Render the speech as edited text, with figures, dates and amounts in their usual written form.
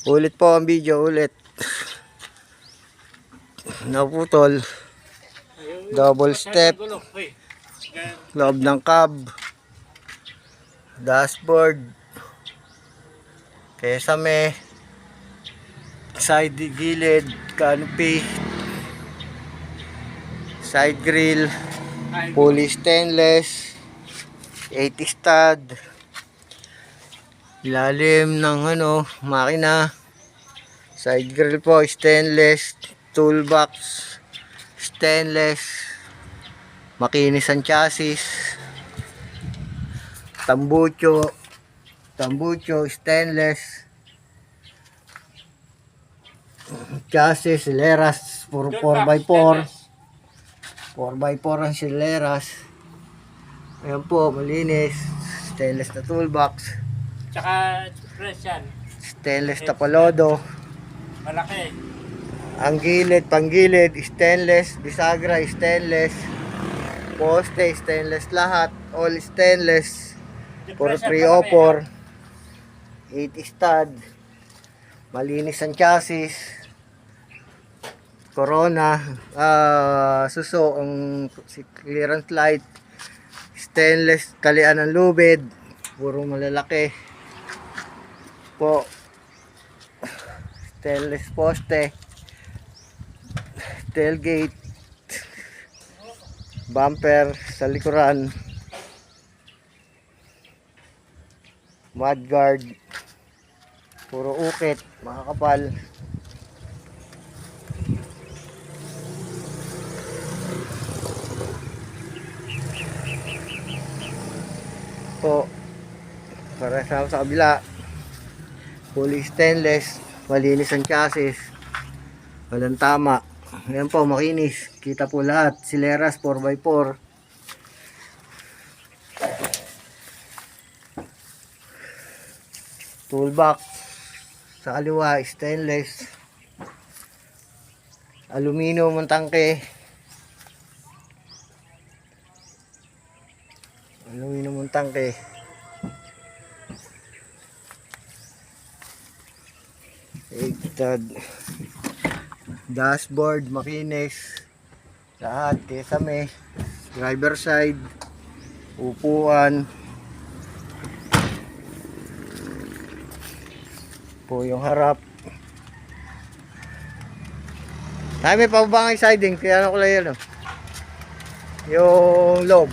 Ulit po ang video, ulit. Naputol. Double step. Loob ng cab. Dashboard. Kesame. Side gilid. Canopy. Side grill. Pulley stainless. 80 stud. Ilalim ng makina. Side grill po stainless. Toolbox stainless. Makinis ang chassis. Tambucho stainless. Chassis sileras, puro 4x4. 4x4 ang sileras. Ayan po, malinis. Stainless na toolbox. Tsaka fresh yan. Stainless tapalodo. Malaki. Ang gilid, panggilid, stainless. Bisagra, stainless. Poste, stainless lahat. All stainless. Puro 304. 80 stud. Malinis ang chassis. Corona. Suso, ang clearance light. Stainless, kalian ng lubid. Puro malalaki. Po. Stainless poste. Tailgate. Bumper sa likuran. Mudguard. Puro ukit, makakapal. Po. Para sa kabila. Fully stainless. Malinis ang chassis. Walang tama. Ayan po, makinis. Kita po lahat. Sileras 4x4. Toolbox. Sa kaliwa, stainless. Aluminum ang tangke. Aluminum ang tangke. Dashboard, makinis. Lahat, kesame. Driver side. Upuan. Po yung harap. Ay, may pabangay siding. Kaya ano ko lang yun. Yung loob.